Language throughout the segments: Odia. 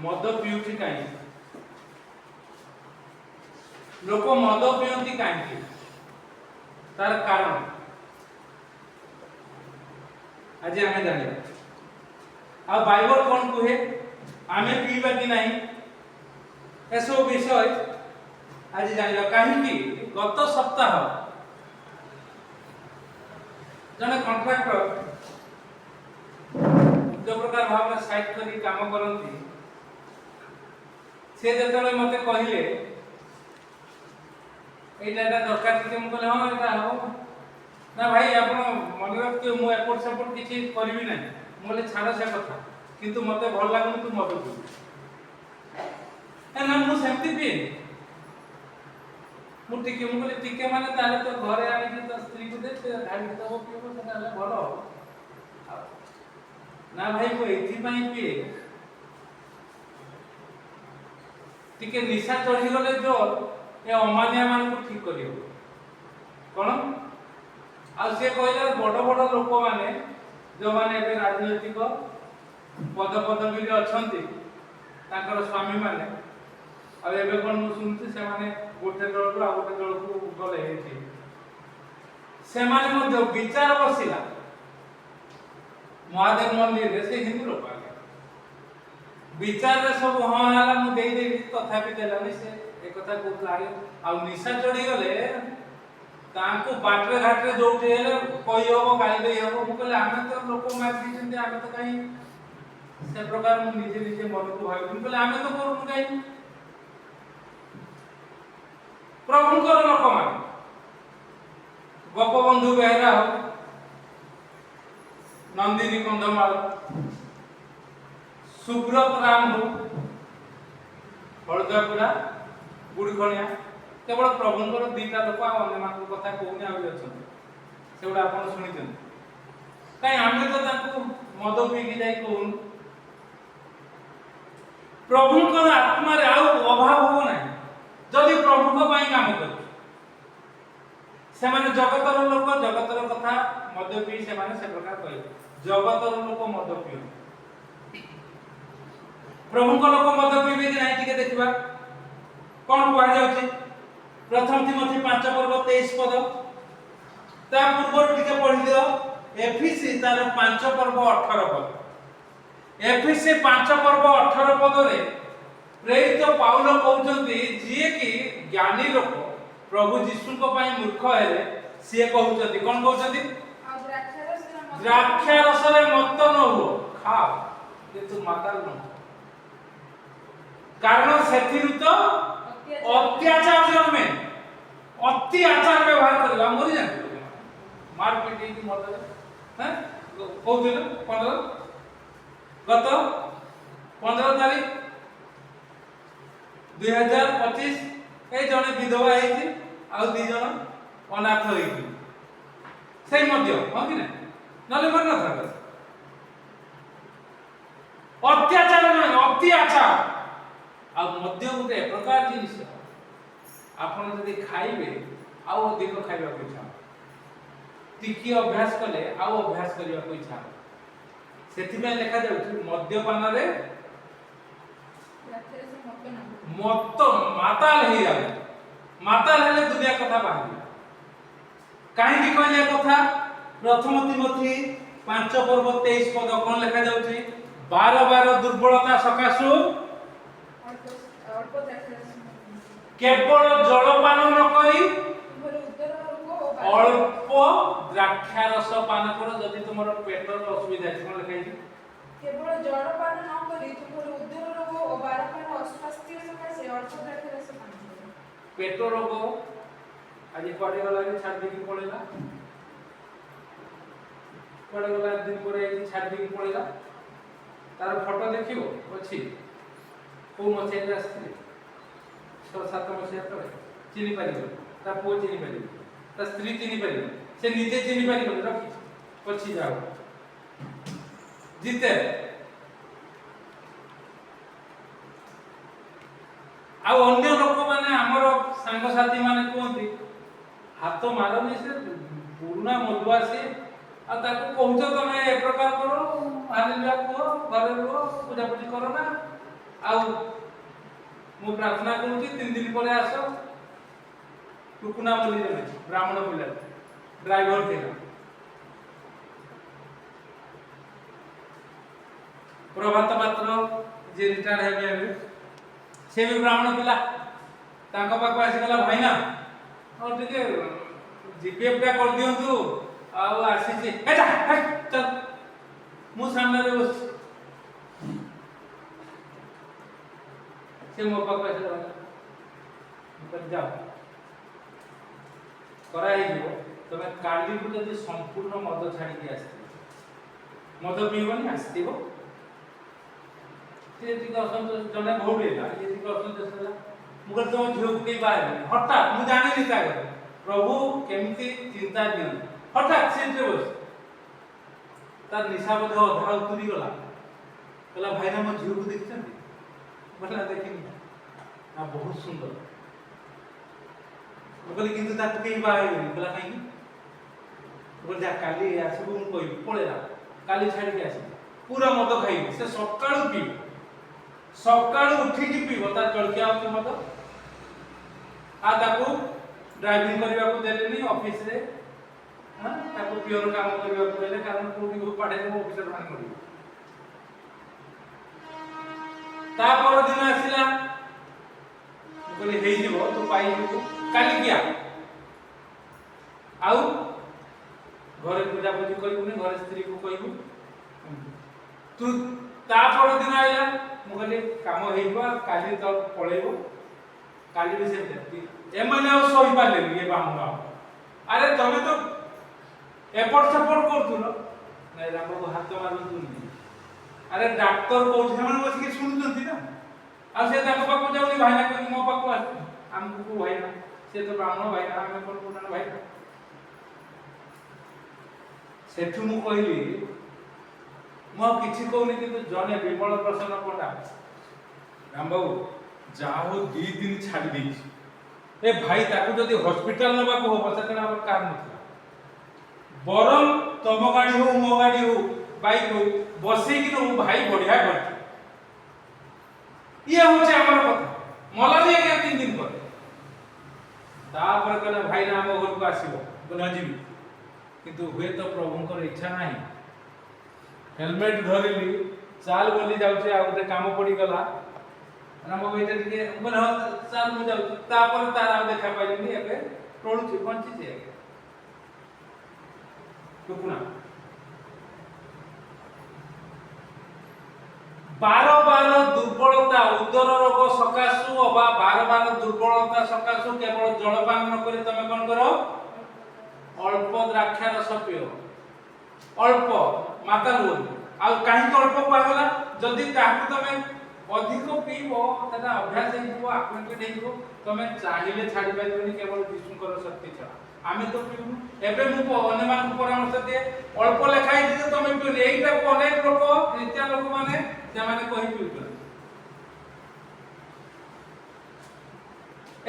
मद पिउछि काहे लोक मद पियंती काहे तार कारण आज आमे जानिबा आ बाइबल कोन कहे आमे पीबा कि नहीं एसो विषय आज जानिबा काहे गत सप्ताह जने कॉन्ट्रैक्टर जो प्रकार भाव साइट करी काम करती से जतले मते कहिले एटा दरकार कि हम कहले हां एटा हो ना भाई आपण मन रखते मु एपोर्ट सपोर्ट किछि करबी नै मोले छाड़ से कथा किंतु मते भल लागुन तू मत पी ना मु सेमती पी मु कहले टिके माने ताले तो घरे आनी तो स्त्री को दे गाड़ी तो हो पियो तो ताले भलो ना भाई को एथि पई पिए टिके निशा चढ़ी गले जो ए अमानिया मान को ठीक करियो कोन आ से कहले बड़ बड़ लोक माने जो माने ए राजनीतिक पद पदवी रे अछंती ताकर स्वामी माने आ एबे कोन मु सुनती से माने गोटे दल को आ गोटे दल को गले हेछि से माने मध्य विचार बसिला महादेव मंदिर रे से हिंदू लोक विचार रे सब हां हाला मु देई देई तथापि देलानी से एक कथा को लागे आ निशा चढ़ी गले तांको बाटरे घाटरे जोटे हेले कहि होबो गाली देई होबो मु कहले आमे तो लोक मार दिछन्ते आमे तो काई से प्रकार मु निजे निजे मन को भाई मु कहले आमे तो करू काई प्रभु को लोक मान गोपबंधु बेहरा हो नंदिनी कंधमाल सुब्रत राम हो हलदापुरा गुड़खणिया केवल प्रभुंकर दीटा लोक अन्य मान कथा कहूनी आ सेगुड़ा आप शुणी कहीं आम तो मद पीकी जाए कहून प्रभुंकर आत्मार आउ अभाव हो ना जदि प्रभुक काम कर जगतर लोक जगतर कथा मद पी से प्रकार कहे जगतर लोक मद पी प्रभुंक लोक मद पीबे कि नहीं टिके देखिबा कौन कह जाउची प्रथम तिमोथी 5 पर्व 23 पद ता पूर्व टिके पढ़ि दियो एफिसी तार 5 पर्व 18 पद एफिसी 5 पर्व 18 पद रे प्रेरित पाउल कहउचंती जे कि ज्ञानी लोक प्रभु यीशु को पई मूर्ख हेले से कहउचंती कोन कहउचंती द्राक्षा रस रे मत न हो खाओ जे तू माताल न कारण सेथिरु तो अत्याचार जन्मे अति आचार व्यवहार करला मरि जान मार पीटी की मत हैं कहउथिल 15 गत 15 तारीख 2025 ए जने विधवा हेछि आ दि जन अनाथ हेछि सेई मध्य हो कि ना नले मन न था अत्याचार नहीं अति आचार आ मध्य गुटे प्रकार जिनिस आपण जदि खाइबे आ अधिक खाइबा को इच्छा टिकी अभ्यास कले आ अभ्यास करिया को इच्छा सेति में लिखा जाउछि मद्यपान रे मत माताल हे जाय माताल हेले दुनिया कथा बाहि काहे कि कहले कथा प्रथम तिमोथी 5 पर्व 23 पद कोन लिखा जाउछि 12 दुर्बलता सकाशु केवल जलपान न करी अल्प द्राक्षा रस पान करो जदि तुमर पेटर असुविधा है कोन लिखा है केवल जलपान न करी तुमर उदर रोग और बारंबार अस्वास्थ्य सकाशे अल्प द्राक्षा रस पान करो पेट रोग आज पड़े गला रे छाड़ देकी पड़ेला पड़े गला दिन ପରେ छाड़ देकी पड़ेला तार फोटो देखियो अछि को मछेरा आस्ते 6-7 मसिया तले चिनी पारिबो ता पो चिनी पारिबो ता स्त्री चिनी पारिबो से निजे चिनी पारिबो रखि पछि जाओ जीते आ अन्य लोक माने हमर संग साथी माने कोंती हाथ मारनी से पुराना मधुआ से आ ताको कहउछ तमे ए प्रकार करो हालेलुया को घरे रो पूजा पूजी करो ना आ ଆଉ ମୁଁ ପ୍ରାର୍ଥନା କରୁଛି 3 ଦିନ ପରେ ଆସ। ଟୁକୁନା ବୋଲି ଜଣେ ବ୍ରାହ୍ମଣ ପିଲା ଡ୍ରାଇଭର ଥିଲା। ପ୍ରଭାତ ପାତ୍ର ଯେ ରିଟାୟାର୍ଡ ହେବେ ଏବେ, ସେ ବି ବ୍ରାହ୍ମଣ ପିଲା। ତାଙ୍କ ପାଖକୁ ଆସିଗଲା, ଭାଇନା ଆଉ ଟିକେ ଜିପିଏଫ୍ ଟା କରିଦିଅନ୍ତୁ, ଆଉ ଆସିଛି ଚାଲ। ମୁଁ ସାମ୍ନାରେ ବସିଛି, ସେ ମୋ ପାଖକୁ ଆସିଲା, ଯାଅ କରାହେଇଯିବ। ତମେ କାଲିକୁ ଯଦି ସମ୍ପୂର୍ଣ୍ଣ ମଦ ଛାଡ଼ିକି ଆସିଥିବ, ମଦ ପିଇବନି, ଆସିଥିବ, ସେ ଟିକେ ଅସନ୍ତୋଷ, ଜଣେ ଘଉଡ଼େଇଲା, ଇଏ ଟିକେ ଅସନ୍ତୋଷ ହେଲା। ମୁଁ କହିଲି ତମ ଝିଅକୁ କେହି ବାହାରିନି। ହଠାତ୍ ମୁଁ ଜାଣିନି ତା କଥା, ପ୍ରଭୁ କେମିତି ଚିନ୍ତା ଦିଅନ୍ତି। ହଠାତ୍ ସିଟ୍ରେ ବସି ତାର ନିଶା ବୋଧେ ଅଧା ଉତୁରି ଗଲା। କହିଲା, ଭାଇନା ମୋ ଝିଅକୁ ଦେଖିଛନ୍ତି? କହିଲା, ଦେଖିନି। ନା ବହୁତ ସୁନ୍ଦର। ମୁଁ କହିଲି କିନ୍ତୁ ତାକୁ କେହି ବାହା ହେବେନି। କହିଲା, କାହିଁକି? ମୁଁ କହିଲି ଯା କାଲି ଆସିବୁ, ମୁଁ କହିବି। ପଳେଇଲା, କାଲି ଛାଡ଼ିକି ଆସିବି। ପୁରା ମଦ ଖାଇବି, ସେ ସକାଳୁ ପିଇବ, ସକାଳୁ ଉଠିକି ପିଇବ, ତାର ଜଳଖିଆ ହେଉଛି ମଦ। ଆଉ ତାକୁ ଡ୍ରାଇଭିଂ କରିବାକୁ ଦେଲେନି ଅଫିସରେ, ତାକୁ ପିଅନ କାମ କରିବାକୁ ଦେଲେ, କାରଣ କୋଉଠି ପାଢ଼େଇଦେବ, ଅଫିସର ଭାଙ୍ଗି ପଡ଼ିବ। ତା ପରଦିନ ଆସିଲା, ମୁଁ କହିଲି ହେଇଯିବ, ତୁ ପାଇଯିବୁ, କାଲି କିଆ। ଆଉ ଘରେ ପୂଜାପୂଜି କରିବୁନି, ଘରେ ସ୍ତ୍ରୀକୁ କହିବୁ। ତୁ ତା ପରଦିନ ଆଇଲା, ମୁଁ କହିଲି କାମ ହେଇଯିବ, କାଲି ତ ପଳେଇବ, କାଲି ବି ସେମିତି। ଏମାନେ ଆଉ ସହିପାରିଲେନି, ଏ ବାମୁଣ। ଆରେ ତମେ ତ ଏପଟ ସେପଟ କରୁଥିଲ, ନାଇଁ ରାମକୁ ହାତ ମାରୁଛନ୍ତି। ଆରେ ଡାକ୍ତର କହୁଛି, ସେମାନେ ବସିକି ଶୁଣୁଛନ୍ତି ନା। ଆଉ ସେ ତାଙ୍କ ପାଖକୁ ଯାଉନି, ଭାଇନା କହିକି ମୋ ପାଖକୁ ଆସୁଛି। ଆମକୁ ଭାଇନା, ସେ ତ ବ୍ରାହ୍ମଣ ଭାଇନା, ଆମେ କ'ଣ ପୁରାଣ ଭାଇନା। ସେଠୁ ମୁଁ କହିଲି, ମୁଁ ଆଉ କିଛି କହୁନି, କିନ୍ତୁ ଜଣେ ବିମଳ ପ୍ରସନ୍ନ ପଣ୍ଡା, ରାମବାବୁ ଯାହା ହଉ 2 ଦିନ ଛାଡ଼ି ଦେଇଛି। ଏ ଭାଇ ତାକୁ ଯଦି ହସ୍ପିଟାଲ ନେବାକୁ ହବ, ସେତେବେଳେ ଆମର କାର ନଥିଲା, ବରଂ ତମ ଗାଡ଼ି ହଉ, ମୋ ଗାଡ଼ି ହଉ, ବାଇକ୍ ହଉ, ବସେଇକି ନବୁ, ଭାଇ ବଢିଆ କରିଛି। ଇଏ ହଉଛି ଆମର କଥା। ମଲାନି ଆଜ୍ଞା 3 ଦିନ ପରେ। ତାପରେ କହିଲା, ଭାଇନା ଆମ ଘରକୁ ଆସିବ। କହିଲା, ଯିବି, କିନ୍ତୁ ହୁଏତ ପ୍ରଭୁଙ୍କର ଇଚ୍ଛା ନାହିଁ। ହେଲମେଟ ଧରିଲି, ଚାଲ ବୋଲି ଯାଉଛି, ଆଉ ଗୋଟେ କାମ ପଡ଼ିଗଲା। ରାମ ଭାଇଟା ଟିକେ ବୋଲେ ହଁ ଚାଲ ମୁଁ ଯାଉଛି। ତାପରେ ତାର ଆଉ ଦେଖା ପାଇଲିନି। ଏବେ ଟଳୁଛି, ବଞ୍ଚିଛି ଆଜ୍ଞା। ଟୁକୁନା 12 ଦୁର୍ବଳତା, ଉଦର ରୋଗ ସକାଶୁ ଅବା 12 ଦୁର୍ବଳତା ସକାଶୁ କେବଳ ଜଳପାନ ନ କରି ତମେ କ'ଣ କର? ଅଳ୍ପ ଦ୍ରାକ୍ଷା ରସ ପିଅ। ଅଳ୍ପ ମାତା ଲୁଣ। ଆଉ କାହିଁକି ଅଳ୍ପ କୁହାଗଲା? ଯଦି ତାହାକୁ ତମେ ଅଧିକ ପିଇବ, ସେଟା ଅଭ୍ୟାସ ହେଇଯିବ, ଆକ୍ୱେଣ୍ଟେଡ୍ ହେଇଯିବ, ତମେ ଚାହିଁଲେ ଛାଡ଼ି ପାରିବନି, କେବଳ ଯୀଶୁଙ୍କର ଶକ୍ତି ଛଡ଼ା। ଆମେ ତ ପିଉନୁ। ଏବେ ମୁଁ ଅନ୍ୟମାନଙ୍କୁ ପରାମର୍ଶ ଦିଏ, ଅଳ୍ପ ଲେଖା ହେଇଛି ଯେ ତମେ ପିଉନି। ଏଇଟାକୁ ଅନେକ ଲୋକ, ଖ୍ରୀଷ୍ଟିଆନ ଲୋକମାନେ, ସେମାନେ କହି ପିଉଛନ୍ତି।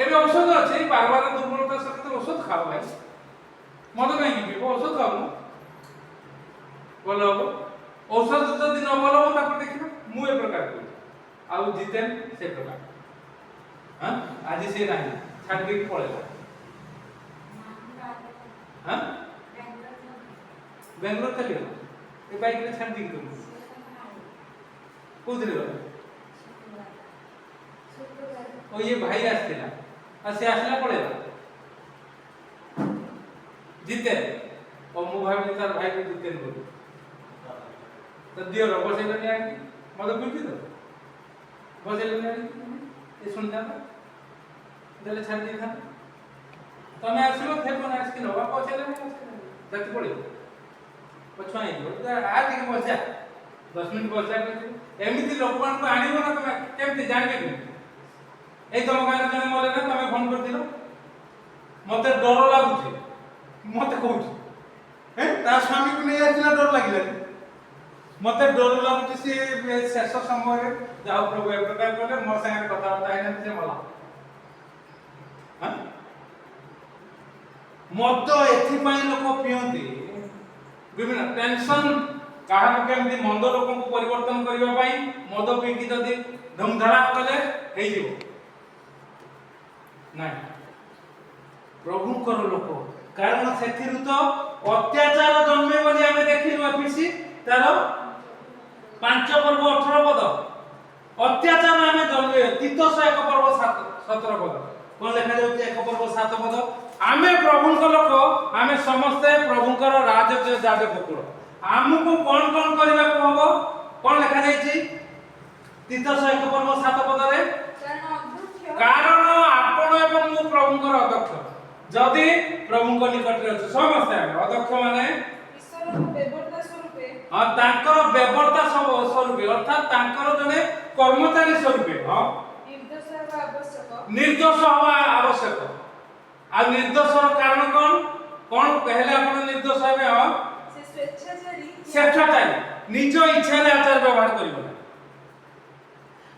ଏବେ ଔଷଧ ଅଛି, 12 ଦୁର୍ବଳତା ସହିତ ଔଷଧ ଖାଅ ଭାଇ। ମଦ କାହିଁକି ପିଇବ? ଔଷଧ ଖାଉନ, ଭଲ ହବ। ଔଷଧ ଯଦି ନ ଭଲ ହବ, ତାକୁ ଦେଖିବ। ମୁଁ ଏ ପ୍ରକାର କହୁଛି, ଆଉ ଜିତେନ ସେ ପ୍ରକାର। ଆଜି ସେ ନାହିଁ, ଛାଡ଼ି ଦେଇକି ପଳେଇଲା। ବେଙ୍ଗଲୋର ଚାଲିଗଲା, ଏ ବାଇକରେ ଛାଡ଼ି ଦେଇକି ଗଲୁ। କୋଉଥିରେ ଗଲା? ଓ ଇଏ ଭାଇ ଆସିଥିଲା, ଆଉ ସେ ଆସିଲା, ପଳେଇଲା। ଜିତେନ, ଓ ମୁଁ ଭାବିଲି ତାର ଭାଇକୁ ଜିତେନ ବୋଲି। ତ ଦିଅର ବସେଇଲେନି ଆଣିକି, ମଦ ପିଉଛି ତ, ବସେଇଲେନି ଆଣିକି, ଏ ଶୁଣିଥାନ୍ତା, ଦେଲେ ଛାଡ଼ି ଦେଇଥାନ୍ତା। ତମେ ଆସିବ, ଫେର ଆସିକି ନବା, ବସେଇଲେନି, ରାତି ପଳେଇବ, ପଛୁଆ ହେଇଯିବ। ଆ ଟିକେ ବସା, 10 ମିନିଟ୍ ବସା କରିଛି। ଏମିତି ଲୋକମାନଙ୍କୁ ଆଣିବ ନା, ତମେ କେମିତି ଜାଣିବେ କେମିତି? ଏଇ ତମ ଗାଁରେ ଜଣେ ମଲେ ନା, ତମେ ଫୋନ କରିଥିଲ, ମତେ ଡର ଲାଗୁଛି, ମତେ କହୁଛି ତା ସ୍ୱାମୀକୁ ନେଇ ଆସିଲା, ଡର ଲାଗିଲାନି। ମତେ ଡର ଲାଗୁଛି, ସେ ଶେଷ ସମୟରେ ଯାଉ ପ୍ରଭୁ ଏ ପ୍ରକାର କଲେ, ମୋ ସାଙ୍ଗରେ କଥାବାର୍ତ୍ତା ହେଇନାହାନ୍ତି, ସେ ମଲା। ମଦ ଏଥିପାଇଁ ଲୋକ ପିଅନ୍ତି, ବିଭିନ୍ନ ଟେନସନ କାହାକୁ କେମିତି ମନ୍ଦ ଲୋକଙ୍କୁ ପରିବର୍ତ୍ତନ କରିବା ପାଇଁ ମଦ ପିଇକି ଯଦି ଧୁମଧାମ କଲେ ହେଇଯିବ ନାଇଁ ପ୍ରଭୁଙ୍କର ଲୋକ କାରଣ ସେଥିରୁ ତ ଅତ୍ୟାଚାର ଜନ୍ମେ ବୋଲି ଆମେ ଦେଖିଲୁ ଏଫିସି ତାର 5 ପର୍ବ 18 ପଦ ଅତ୍ୟାଚାର ଆମେ ଜନ୍ମେ ତିତୋସ 1 ପର୍ବ 17 ପଦ କଣ ଲେଖା ଯାଉଛି 1 ପର୍ବ 7 ପଦ ଆମେ ପ୍ରଭୁଙ୍କ ଲୋକ ଆମେ ସମସ୍ତେ ପ୍ରଭୁଙ୍କର ଯାଜକ କୁଳ ଆମକୁ କଣ କଣ କରିବାକୁ ହବ କଣ ଲେଖା ଯାଇଛି ତିତୋସ 1 ପର୍ବ 7 ପଦରେ କାରଣ ଆପଣ ଏବଂ ମୁଁ ପ୍ରଭୁଙ୍କର ଅଧ୍ୟକ୍ଷ ଯଦି ପ୍ରଭୁଙ୍କ ନିକଟରେ ଅଛି ସମସ୍ତେ ଆମେ ଅଧ୍ୟକ୍ଷ ମାନେ ଈଶ୍ୱରଙ୍କ ବ୍ୟବର୍ତ୍ତା ସ୍ୱରୂପେ ତାଙ୍କର ବ୍ୟବର୍ତ୍ତା ସ୍ୱରୂପେ ଅର୍ଥାৎ ତାଙ୍କର ଜଣେ କର୍ମଚାରୀ ସ୍ୱରୂପେ ନିର୍ଦ୍ଦୋଷ ହେବା ଆବଶ୍ୟକ ଆଉ ନିର୍ଦ୍ଦୋଷର କାରଣ କଣ କଣ କହିଲେ ଆପଣ ନିର୍ଦ୍ଦୋଷ ହେବେ ସେ ସ୍ୱେଚ୍ଛାଚାରୀ ନିଜ ଇଚ୍ଛାରେ ଆଚାର ବ୍ୟବହାର କରିବ ନା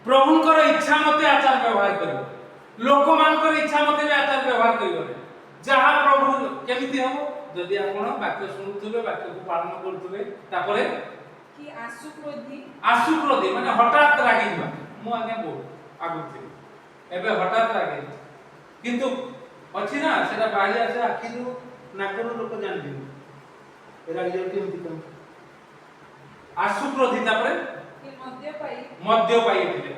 ପ୍ରଭୁଙ୍କର ଇଚ୍ଛା ମତେ ଆଚାର ବ୍ୟବହାର କରିବ ଲୋକମାନଙ୍କର ଇଚ୍ଛା ମତେ ବି ଆଚାର ବ୍ୟବହାର କରିବ ଯାହା ପ୍ରଭୁ କେମିତି ହବ ଯଦି ଆପଣ ବାକ୍ୟ ଶୁଣୁଥିବେ ବାକ୍ୟକୁ ପାଳନ କରୁଥିବେ ତାପରେ କି ଆଶୁକ୍ରୋଧୀ ମାନେ ହଠାତ୍ ରାଗିଯିବା ମୁଁ ଆଜ୍ଞା ବହୁତ ଆଗରୁ ଥିଲି ଏବେ ହଠାତ୍ ରାଗେ କିନ୍ତୁ ଅଛି ନା ସେଟା ବାହାରି ଆସେ ଆଖିରୁ ନାକରୁ ଲୋକ ଜାଣିଯିବେ ରାଗି ଯାଉଛି ଏମିତି କେମିତି ଆଶୁକ୍ରୋଧୀ ତାପରେ କି ମଦ୍ୟପାୟୀ ଥିଲେ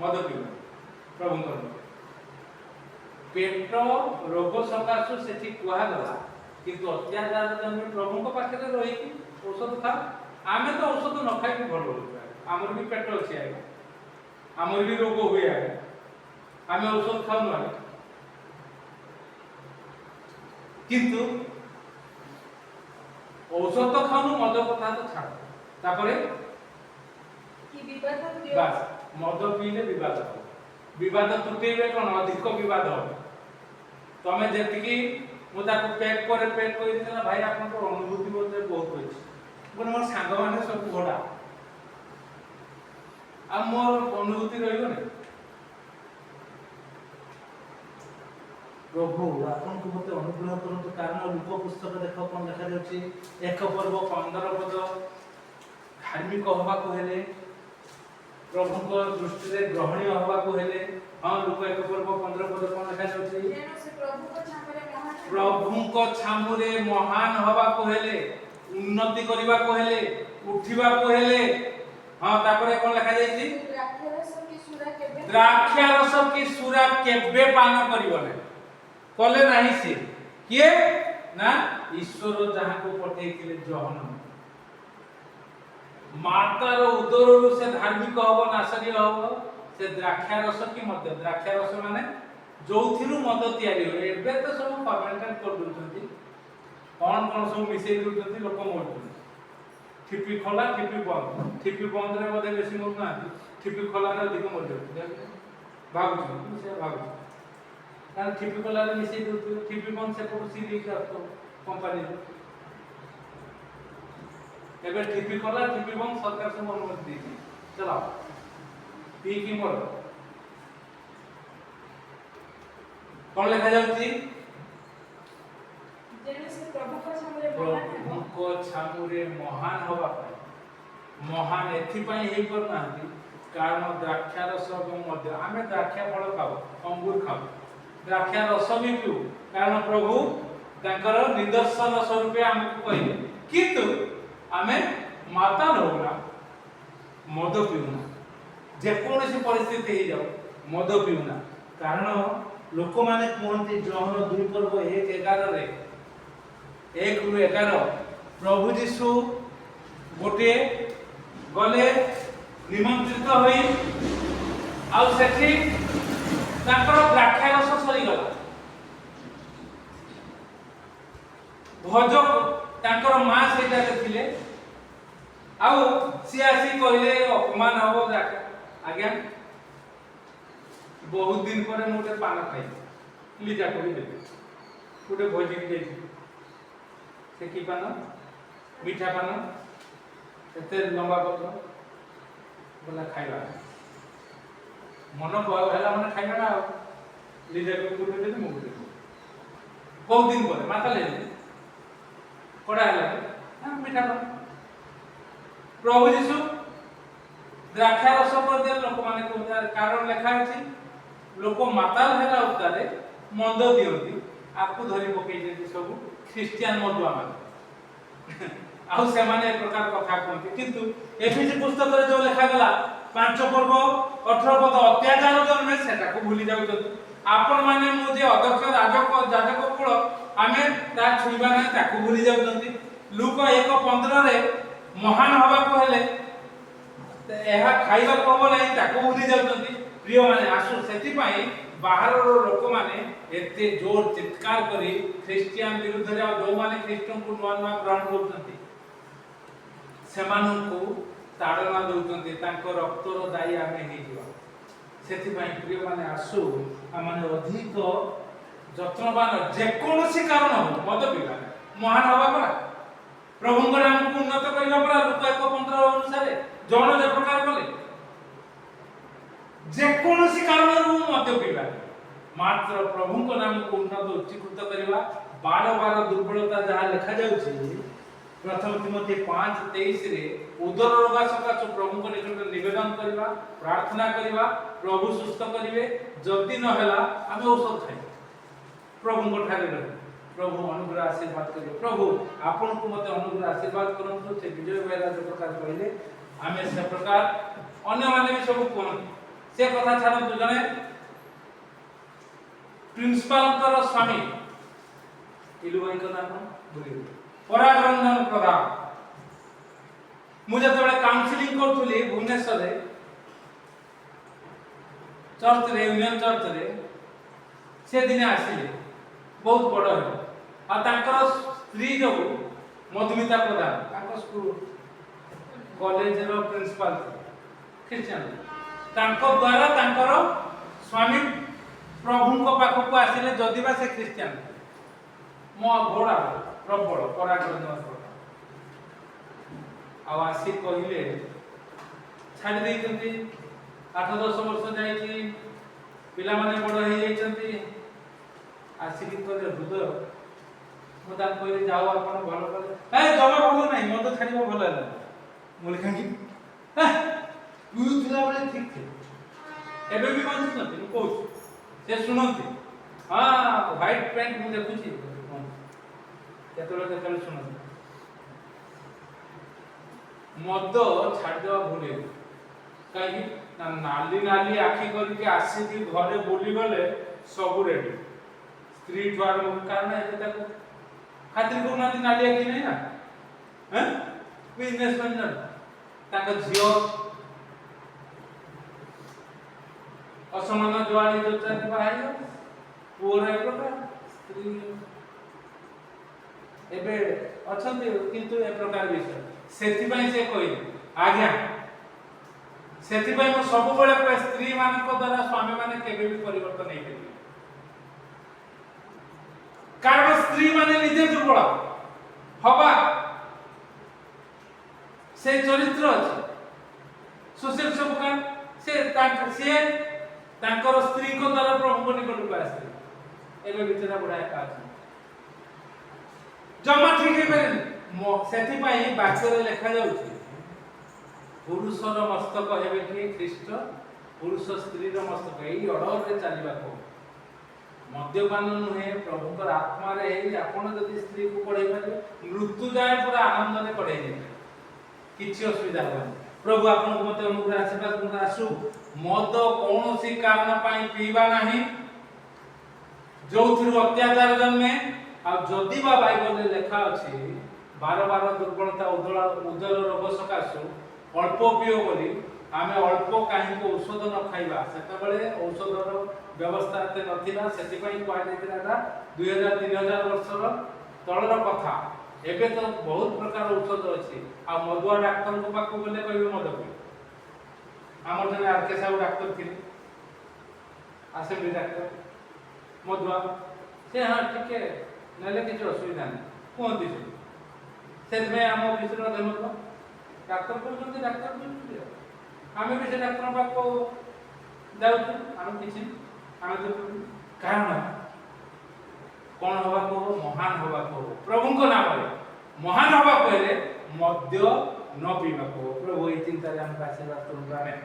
ମଦ ପିଇବା ପ୍ରଭୁଙ୍କର ପେଟ ରୋଗ ସକାଶୁ ସେଠି କୁହାଗଲା କିନ୍ତୁ ଅତ୍ୟାଚାର ଜନ୍ମେ ପ୍ରଭୁଙ୍କ ପାଖରେ ରହିକି ଔଷଧ ଖାଅ ଆମେ ତ ଔଷଧ ନ ଖାଇକି ଭଲ ହଉଛୁ ଆମର ବି ପେଟ ଅଛି ଆଜ୍ଞା ଆମର ବି ରୋଗ ହୁଏ ଆଜ୍ଞା ଆମେ ଔଷଧ ଖାଉନୁ ଆଜ୍ଞା କିନ୍ତୁ ଔଷଧ ତ ଖାଉନୁ ମଦ କଥା ତ ଛାଡ଼ ତାପରେ ବାସ୍ ମଦ ପିଇଲେ ବିବାଦ ହବ ବିବାଦ ତୁଟେଇବେ କଣ ଅଧିକ ବିବାଦ ହବ ତମେ ଯେତିକି ମୁଁ ତାକୁ ପ୍ୟାକ୍ କରିଦେଲି ନା ଭାଇ ଆପଣଙ୍କର ଅନୁଭୂତି ବୋଧେ ବହୁତ ଅଛି ବୋଲେ ମୋର ସାଙ୍ଗମାନେ ସବୁ ଘୋଡ଼ା ଆଉ ମୋର ଅନୁଭୂତି ରହିବନି ପ୍ରଭୁ ଆପଣଙ୍କୁ ମତେ ଅନୁଗ୍ରହ କରନ୍ତୁ କାରଣ ଲୁକ ପୁସ୍ତକ ଦେଖ କଣ ଲେଖାଯାଉଛି 1 ପର୍ବ 15 ପଦ ଧାର୍ମିକ ହବାକୁ ହେଲେ ପ୍ରଭୁଙ୍କ ଦୃଷ୍ଟିରେ ଗ୍ରହଣୀୟ ହବାକୁ ହେଲେ ହଁ ଲୁକ 1 ପର୍ବ 15 ପଦ କଣ ଲେଖାଯାଉଛି ପ୍ରଭୁଙ୍କ ଛାମୁରେ ମହାନ ହବାକୁ ହେଲେ ଉନ୍ନତି କରିବାକୁ ହେଲେ ଉଠିବାକୁ ହେଲେ ହଁ ତାପରେ କଣ ଲେଖାଯାଇଛି ଦ୍ରାକ୍ଷା ରସ କି ସୁରା କେବେ ପାନ କରିବ ନାହିଁ କଲେ ନାହିଁ ସେ କିଏ ନା ଈଶ୍ୱର ଯାହାକୁ ପଠେଇଥିଲେ ଜହନ୍ନମ ମାତାର ଉଦରରୁ ସେ ଧାର୍ମିକ ହବ ନାଶନୀୟ ହବ ସେ ଦ୍ରାକ୍ଷା ରସ କି ମଦ ଦ୍ରାକ୍ଷା ରସ ମାନେ ଯୋଉଥିରୁ ମଦ ତିଆରି ହୁଏ ଏବେ ତ ସବୁ ଫର୍ମେଣ୍ଟେଡ୍ କରିଦଉଛନ୍ତି କଣ ସବୁ ମିଶେଇ ଦଉଛନ୍ତି ଲୋକ ମରୁଛନ୍ତି ଠିପି ଖୋଲା ଠିପି ବନ୍ଦରେ ବୋଧେ ବେଶୀ ମରୁନାହାନ୍ତି ଠିପି ଖୋଲାରେ ଅଧିକ ମରିଯାଉଛି ଭାବୁଛି ମୁଁ ସେ ଭାବୁଛି କାରଣ ଠିପି ଖୋଲାରେ ମିଶେଇ ଦଉଥିବେ ଠିପି ବନ୍ଦ ସେପଟୁ ସିରିକି ଆସୁଥିବ କମ୍ପାନୀରୁ ଏବେ ଠିପି ଖୋଲା ଠିପି ବନ୍ଦ ସରକାର ସବୁ ଅନୁମତି ଦେଇଛି ଚଲାଅ ପିଇକି ମର କଣ ଲେଖା ଯାଉଛି ପ୍ରଭୁଙ୍କ ଛାମୁରେ ମହାନ ହବା ପାଇଁ ମହାନ ଏଥିପାଇଁ ହେଇପାରୁନାହାନ୍ତି କାରଣ ଦ୍ରାକ୍ଷା ରସ ଏବଂ ମଧ୍ୟ ଆମେ ଦ୍ରାକ୍ଷା ଫଳ ଖାଉ ଅଙ୍ଗୁର ଖାଉ ଦ୍ରାକ୍ଷା ରସ ବି ପିଉ କାରଣ ପ୍ରଭୁ ତାଙ୍କର ନିଦର୍ଶନ ସ୍ୱରୂପେ ଆମକୁ କହିଲେ କିନ୍ତୁ ଆମେ ମାତାଲ ହଉନା ମଦ ପିଉନା ଯେକୌଣସି ପରିସ୍ଥିତି ହେଇଯାଉ ମଦ ପିଉନା କାରଣ ଲୋକମାନେ କୁହନ୍ତି ଜହନ 2 ପର୍ବ 1:11 1ରୁ 11 ପ୍ରଭୁ ଯୀଶୁ ଗୋଟିଏ ଗଲେ ନିମନ୍ତ୍ରିତ ହୋଇ ଆଉ ସେଠି ତାଙ୍କର ଦ୍ରାକ୍ଷା ରସ ସରିଗଲା ଭୋଜ ତାଙ୍କର ମା ସେଇଟାରେ ଥିଲେ ଆଉ ସିଏ ଆସି କହିଲେ ଅପମାନ ହବ ଆଜ୍ଞା ବହୁତ ଦିନ ପରେ ମୁଁ ଗୋଟେ ପାନ ଖାଇଲି ଲିଜା କରିଦେଲି ଗୋଟେ ଭୋଜିକି ଯାଇଥିଲି ସେ କି ପାନ ମିଠା ପାନ ଏତେ ଲମ୍ବା ପତ୍ର ବୋଲେ ଖାଇବା ମନ ହେଲା ମାନେ ଖାଇବା ନା ଆଉ ଲିଜା ଗୋଟେ ଦେଲି ମୁଁ ଗୋଟେ ବହୁତ ଦିନ ପରେ ମାତା ଲେଲି କଡ଼ା ହେଲା ମିଠା ପାନ प्रभु यीशु द्राक्षा रस कर लोक माने कारण लिखा अछि लोक माताल हेला उतारे मंद दियंती आपको धरी पकई सब ख्रिस्टियन मदुआ माने आउ से माने एक प्रकार कथा कहते किंतु एफिसी पुस्तक रे जो लिखा गला 5 पर्व 18 पद अत्याचार जन्मे सेटा को भूली जाउ आपण माने मु जे अध्यक्ष जाजक कुल आमे ता छुइबा नै ताको भूली जाउछंती लूक 1:15 रे महान हवा को हेले एहा खाइबा को हबो नै ताको भूली जाउछंती प्रिय माने आसु सेति पई बाहर लोक माने एते जोर चित्कार करी ख्रिस्टियन विरुद्ध रे जो माने ख्रिस्टियन को नवा नवा ग्रहण करछंती सेमानन को ताड़ना दउछंती तांको रक्तर दाई आमे हे जीवा सेति पई प्रिय माने आसु आमाने अधिक যত্নবান যে কোনসি কারণ हो মদ পিবা মহান হবা পরা প্রভুଙ୍କ নামକୁ উন্নত କରିବା পরা লোক 1:15 অনুসারে জন যে প্রকার বলে যে কোনসি কারণରୁ মদ ପିବା মাত্র প্রভুଙ୍କ নামକୁ উন্নত উচ্চীকৃত କରିବା ବାର ବାର ଦୁର୍ବଳତା ଯାହା ଲେଖା ଯାଉଛି ପ୍ରଥମ ତିମୋଥୀ 5:23 ରେ ଉଦର ରୋଗ ସକାଶେ ପ୍ରଭୁଙ୍କ ନିକଟରେ ନିବେଦନ କରିବା ପ୍ରାର୍ଥନା କରିବା ପ୍ରଭୁ ସୁସ୍ଥ କରିବେ ଯଦି ନ ହେଲା ଆମେ ଔଷଧ ଖାଇବା प्रभु को ठारे रहे प्रभु अनुग्रह आशीर्वाद करियो प्रभु आपन को मते अनुग्रह आशीर्वाद करंतु से विजय बेला जो प्रकार कहले आमे से प्रकार अन्य माने भी सब कोन से कथा छाड़ दु जने प्रिंसिपल कर स्वामी इलु भाई को नाम भूली परागरंजन प्रधान मुझे तबे काउंसलिंग करथुली भुवनेश्वर रे चर्च रे यूनियन चर्च रे से दिन आसीले बहुत बड़ है आ तांकर स्त्री जो मधुमिता प्रधान तांकर स्कूल कॉलेज रो प्रिंसिपल क्रिश्चियन तांको द्वारा तांकर स्वामी प्रभु को पाख को आसीले जदिबा से क्रिश्चियन मो घोड़ा प्रबल पराक्रम आ आसी कहिले छाड़ दे जंती 8-10 वर्ष जाई पिला माने बड़ हे जाई आसिक करे हृदय मु ता कहले जाओ आपण भलो करे ए जमा भलो नाही मो तो छाड़िबो भलो है मोले खाकी तू थिला बले ठीक थे एबे भी बंद नथि मु कहू से सुनंती हां व्हाइट पैंट मु देखुची केतले सुनंती मद छाड़ देवा भूले काई ना नाली नाली आखी करके आसी की घरे बोली गले सब रेडी स्त्री द्वार कारण है तक खातिर को नाली नाली आखी नहीं ना हैं बिजनेसमैन ना ताका झियो असमान ज्वाली जो चाहे बाहर पूरा प्रकार स्त्री एबे अछंती किंतु ए प्रकार विषय सेति पई से कोई आज्ञा सेति पई म सब बेले पे स्त्री मान को द्वारा स्वामी माने केबे भी परिवर्तन नहीं करी कारण स्त्री माने निजे दुर्बल हवा से चरित्र अछि सुशील सब का से तांकर स्त्री को द्वारा प्रभु को निकट को आसे एबे बिचरा बडा का जमा ठीक है बेले सेति पई वाक्य रे लिखा जाउछि पुरुषर मस्तक हेबे कि ख्रीष्ट पुरुष स्त्री रो मस्तक एई ऑर्डर रे चलीबा को मद्यपान नुहे प्रभुकर आत्मा रे हेई आपण जदि स्त्री को पढै पारे मृत्यु जाय पूरा आनंद रे पढै नै किछि असुविधा होय प्रभु आपण को मते अनुग्रह आशीर्वाद को आसु मद कोनोसी कारण पई पीबा नाही जोथिरु अत्याचार जन्मे आ जदि बा बाइबल रे लिखा अछि 12 दुर्बलता उदर रोग सकाशु अल्प पियो बोली आमे अल्प काहे को औषध न खाइबा सेता बेले औषधर व्यवस्था ते नथिला सेति पई कोइ देतिला 2000-3000 वर्षर तळर कथा एबे तो बहुत प्रकार औषध अछि आ मदुआ डाक्टर को पाकु बोले कहबे मद पी हमर जने आर के साहब डाक्टर थिले असेंबली डाक्टर मदुआ से हां ठीक है नले किछ असुविधा नै कोन दिस से में हम ऑफिस रो देमत डाक्टर को जल्दी डाक्टर को हमें भी से डाक्टर पाको जाउ हम किछ हम तो कारण कौन हवा को महान हवा को प्रभु को नाम रे महान हवा कहले मद्य न पीवा को प्रभु ये चिंता आशीर्वाद करूँ।